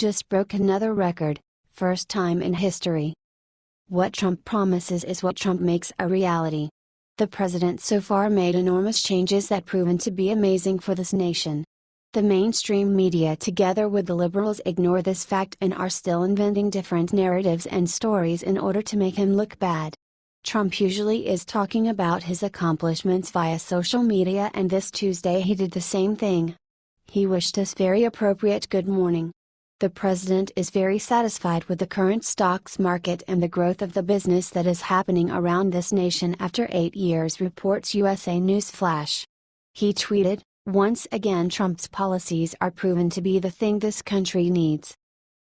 just broke another record, first time in history. What Trump promises is what Trump makes a reality. The president so far made enormous changes that proven to be amazing for this nation. The mainstream media together with the liberals ignore this fact and are still inventing different narratives and stories in order to make him look bad. Trump usually is talking about his accomplishments via social media, and this Tuesday he did the same thing. He wished us very appropriate good morning. The president is very satisfied with the current stocks market and the growth of the business that is happening around this nation after 8 years, reports USA News Flash. He tweeted, "Once again Trump's policies are proven to be the thing this country needs.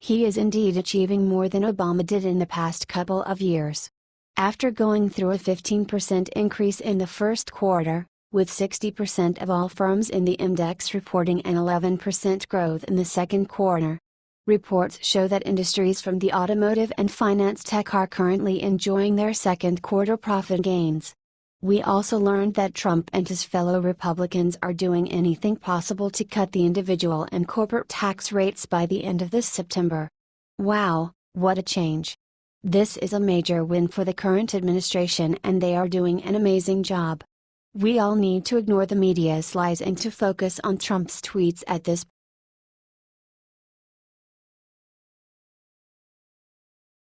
He is indeed achieving more than Obama did in the past couple of years." After going through a 15% increase in the first quarter, with 60% of all firms in the index reporting an 11% growth in the second quarter. Reports show that industries from the automotive and finance tech are currently enjoying their second quarter profit gains. We also learned that Trump and his fellow Republicans are doing anything possible to cut the individual and corporate tax rates by the end of this September. Wow, what a change! This is a major win for the current administration, and they are doing an amazing job. We all need to ignore the media's lies and to focus on Trump's tweets at this point.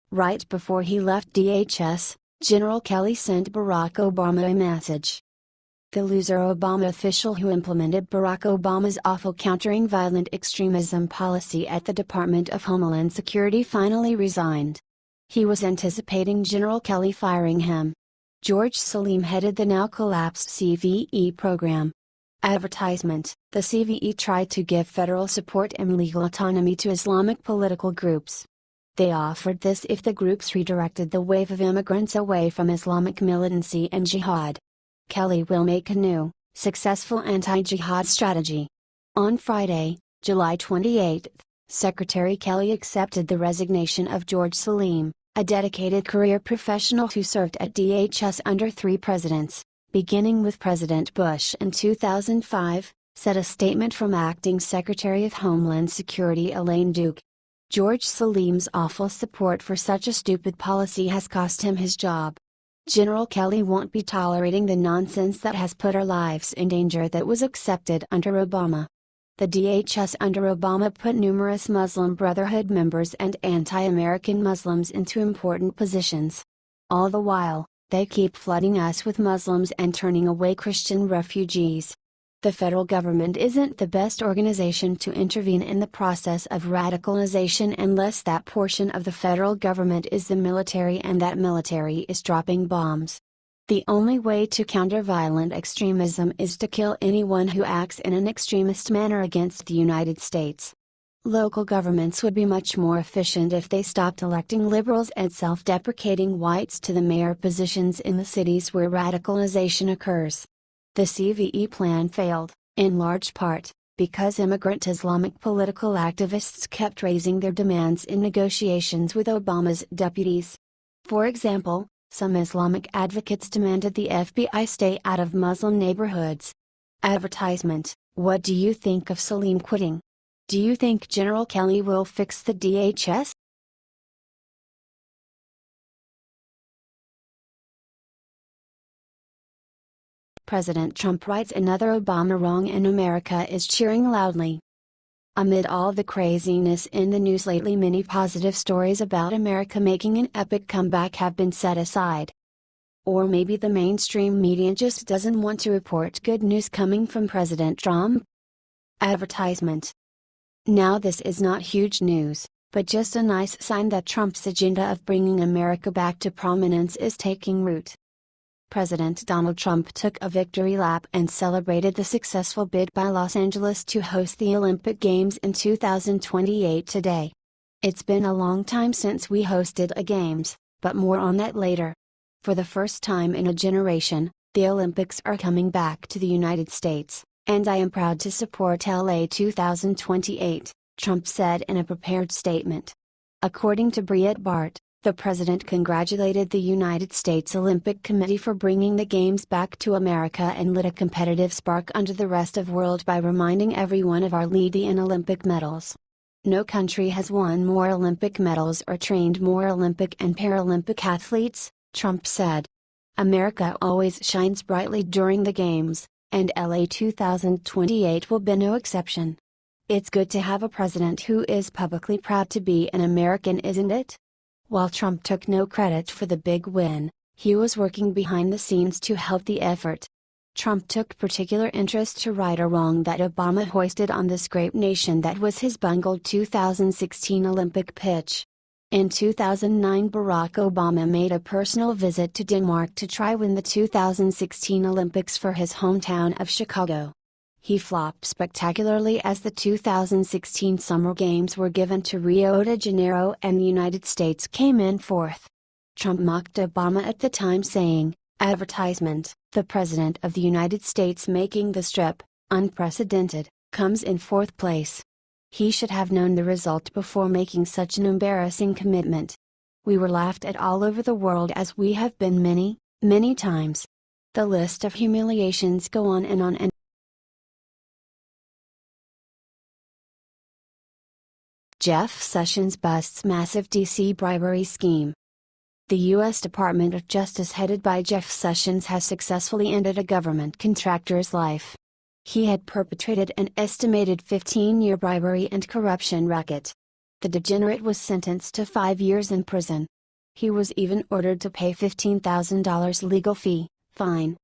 Right before he left DHS, General Kelly sent Barack Obama a message. The loser Obama official who implemented Barack Obama's awful countering violent extremism policy at the Department of Homeland Security finally resigned. He was anticipating General Kelly firing him. George Salim headed the now-collapsed CVE program. Advertisement: the CVE tried to give federal support and legal autonomy to Islamic political groups. They offered this if the groups redirected the wave of immigrants away from Islamic militancy and jihad. Kelly will make a new, successful anti-jihad strategy. On Friday, July 28, Secretary Kelly accepted the resignation of George Salim, a dedicated career professional who served at DHS under 3 presidents, beginning with President Bush in 2005, said a statement from Acting Secretary of Homeland Security Elaine Duke. George Salim's awful support for such a stupid policy has cost him his job. General Kelly won't be tolerating the nonsense that has put our lives in danger that was accepted under Obama. The DHS under Obama put numerous Muslim Brotherhood members and anti-American Muslims into important positions. All the while, they keep flooding us with Muslims and turning away Christian refugees. The federal government isn't the best organization to intervene in the process of radicalization unless that portion of the federal government is the military and that military is dropping bombs. The only way to counter violent extremism is to kill anyone who acts in an extremist manner against the United States. Local governments would be much more efficient if they stopped electing liberals and self-deprecating whites to the mayor positions in the cities where radicalization occurs. The CVE plan failed, in large part, because immigrant Islamic political activists kept raising their demands in negotiations with Obama's deputies. For example, some Islamic advocates demanded the FBI stay out of Muslim neighborhoods. Advertisement: what do you think of Salim quitting? Do you think General Kelly will fix the DHS? President Trump writes another Obama wrong and America is cheering loudly. Amid all the craziness in the news lately, many positive stories about America making an epic comeback have been set aside. Or maybe the mainstream media just doesn't want to report good news coming from President Trump. Advertisement. Now this is not huge news, but just a nice sign that Trump's agenda of bringing America back to prominence is taking root. President Donald Trump took a victory lap and celebrated the successful bid by Los Angeles to host the Olympic Games in 2028 today. It's been a long time since we hosted a Games, but more on that later. For the first time in a generation, the Olympics are coming back to the United States, and I am proud to support LA 2028, Trump said in a prepared statement. According to Breitbart, the president congratulated the United States Olympic Committee for bringing the Games back to America and lit a competitive spark under the rest of the world by reminding everyone of our lead in Olympic medals. No country has won more Olympic medals or trained more Olympic and Paralympic athletes, Trump said. America always shines brightly during the Games, and LA 2028 will be no exception. It's good to have a president who is publicly proud to be an American, isn't it? While Trump took no credit for the big win, he was working behind the scenes to help the effort. Trump took particular interest to right a wrong that Obama hoisted on this great nation that was his bungled 2016 Olympic pitch. In 2009, Barack Obama made a personal visit to Denmark to try win the 2016 Olympics for his hometown of Chicago. He flopped spectacularly as the 2016 Summer Games were given to Rio de Janeiro and the United States came in fourth. Trump mocked Obama at the time, saying, "Advertisement, the President of the United States making the strip, unprecedented, comes in fourth place. He should have known the result before making such an embarrassing commitment." We were laughed at all over the world, as we have been many, many times. The list of humiliations go on and on. And Jeff Sessions busts massive DC bribery scheme. The U.S. Department of Justice headed by Jeff Sessions has successfully ended a government contractor's life. He had perpetrated an estimated 15-year bribery and corruption racket. The degenerate was sentenced to 5 years in prison. He was even ordered to pay $15,000 legal fine.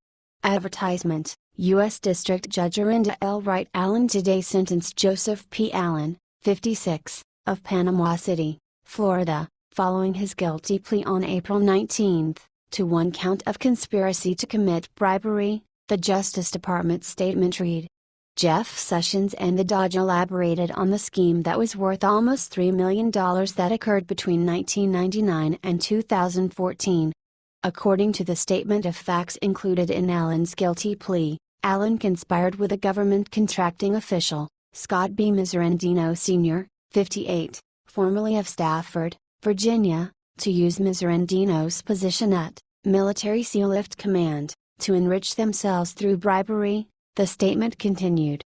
Advertisement, U.S. District Judge Arinda L. Wright Allen today sentenced Joseph P. Allen, 56, of Panama City, Florida, following his guilty plea on April 19, to one count of conspiracy to commit bribery, the Justice Department statement read. Jeff Sessions and the DOJ elaborated on the scheme that was worth almost $3 million that occurred between 1999 and 2014. According to the statement of facts included in Allen's guilty plea, Allen conspired with a government contracting official, Scott B. Miserandino Sr., 58, formerly of Stafford, Virginia, to use Miserandino's position at Military Sealift Command to enrich themselves through bribery, the statement continued.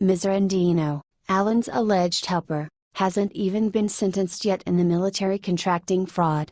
Miserandino, Allen's alleged helper, hasn't even been sentenced yet in the military contracting fraud.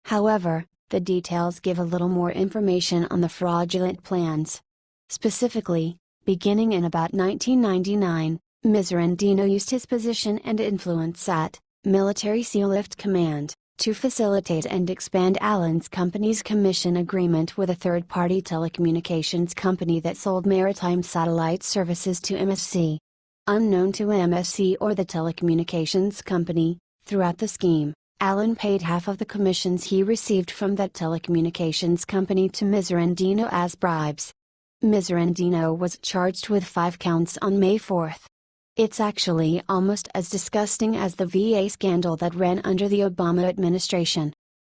However, the details give a little more information on the fraudulent plans. Specifically, beginning in about 1999, Miserandino used his position and influence at Military Sealift Command to facilitate and expand Allen's company's commission agreement with a third-party telecommunications company that sold maritime satellite services to MSC. Unknown to MSC or the telecommunications company, throughout the scheme, Allen paid half of the commissions he received from that telecommunications company to Miserandino as bribes. Miserandino was charged with 5 counts on May 4. It's actually almost as disgusting as the VA scandal that ran under the Obama administration.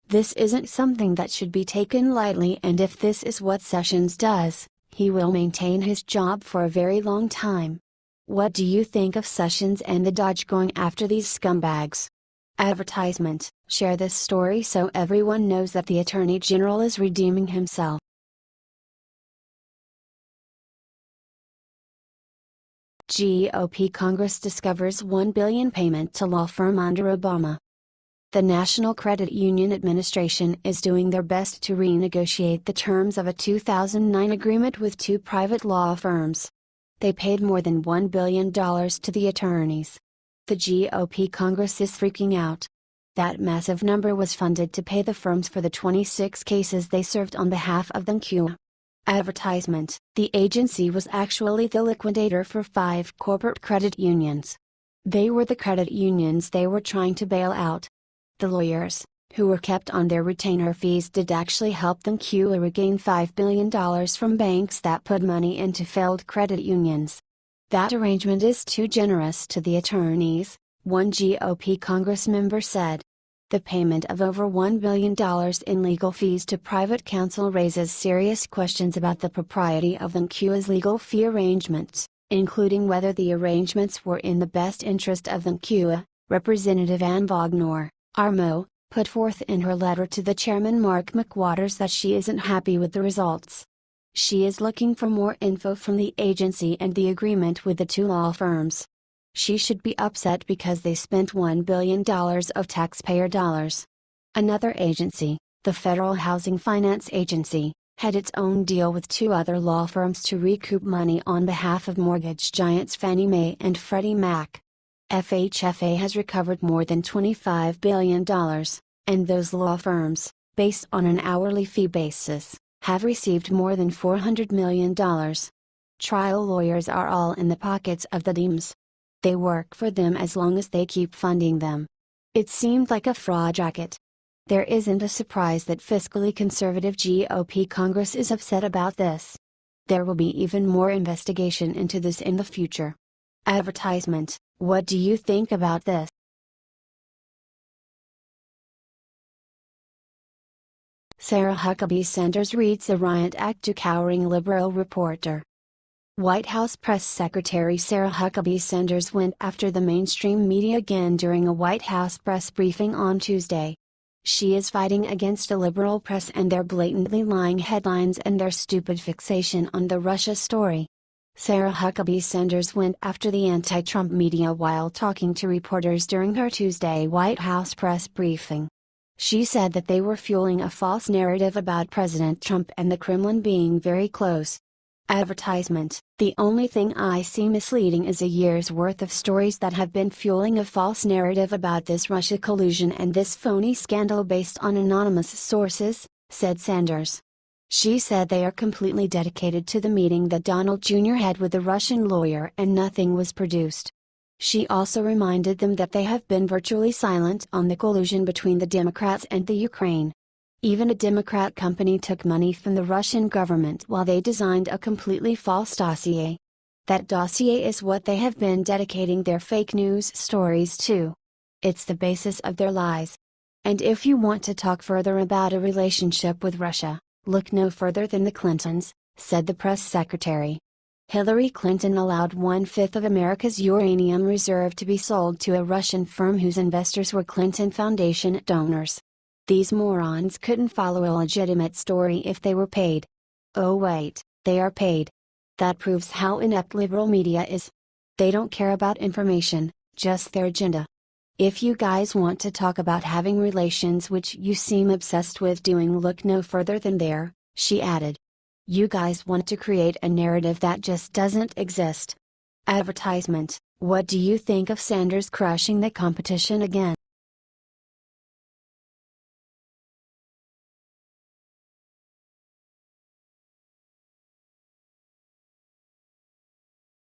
This isn't something that should be taken lightly, and if this is what Sessions does, he will maintain his job for a very long time. What do you think of Sessions and the DOJ going after these scumbags? Advertisement, share this story so everyone knows that the Attorney General is redeeming himself. GOP Congress discovers $1 billion payment to law firm under Obama. The National Credit Union Administration is doing their best to renegotiate the terms of a 2009 agreement with 2 private law firms. They paid more than $1 billion to the attorneys. The GOP Congress is freaking out. That massive number was funded to pay the firms for the 26 cases they served on behalf of the NCUA. Advertisement, the agency was actually the liquidator for 5 corporate credit unions. They were the credit unions they were trying to bail out. The lawyers, who were kept on their retainer fees, did actually help the NCUA regain $5 billion from banks that put money into failed credit unions. That arrangement is too generous to the attorneys, one GOP Congress member said. The payment of over $1 billion in legal fees to private counsel raises serious questions about the propriety of the NCUA's legal fee arrangements, including whether the arrangements were in the best interest of the NCUA, Representative Ann Wagner, RMO, put forth in her letter to the chairman Mark McWaters that she isn't happy with the results. She is looking for more info from the agency and the agreement with the 2 law firms. She should be upset because they spent $1 billion of taxpayer dollars. Another agency, the Federal Housing Finance Agency, had its own deal with two other law firms to recoup money on behalf of mortgage giants Fannie Mae and Freddie Mac. FHFA has recovered more than $25 billion, and those law firms, based on an hourly fee basis, have received more than $400 million. Trial lawyers are all in the pockets of the Dems. They work for them as long as they keep funding them. It seemed like a fraud racket. There isn't a surprise that fiscally conservative GOP Congress is upset about this. There will be even more investigation into this in the future. Advertisement: what do you think about this? Sarah Huckabee Sanders reads the Riot Act to cowering liberal reporter. White House Press Secretary Sarah Huckabee Sanders went after the mainstream media again during a White House press briefing on Tuesday. She is fighting against a liberal press and their blatantly lying headlines and their stupid fixation on the Russia story. Sarah Huckabee Sanders went after the anti-Trump media while talking to reporters during her Tuesday White House press briefing. She said that they were fueling a false narrative about President Trump and the Kremlin being very close. Advertisement: the only thing I see misleading is a year's worth of stories that have been fueling a false narrative about this Russia collusion and this phony scandal based on anonymous sources, said Sanders. She said they are completely dedicated to the meeting that Donald Jr. had with the Russian lawyer and nothing was produced. She also reminded them that they have been virtually silent on the collusion between the Democrats and the Ukraine. Even a Democrat company took money from the Russian government while they designed a completely false dossier. That dossier is what they have been dedicating their fake news stories to. It's the basis of their lies. And if you want to talk further about a relationship with Russia, look no further than the Clintons, said the press secretary. Hillary Clinton allowed 1/5 of America's uranium reserve to be sold to a Russian firm whose investors were Clinton Foundation donors. These morons couldn't follow a legitimate story if they were paid. Oh wait, they are paid. That proves how inept liberal media is. They don't care about information, just their agenda. If you guys want to talk about having relations, which you seem obsessed with doing, look no further than there, she added. You guys want to create a narrative that just doesn't exist. Advertisement: what do you think of Sanders crushing the competition again?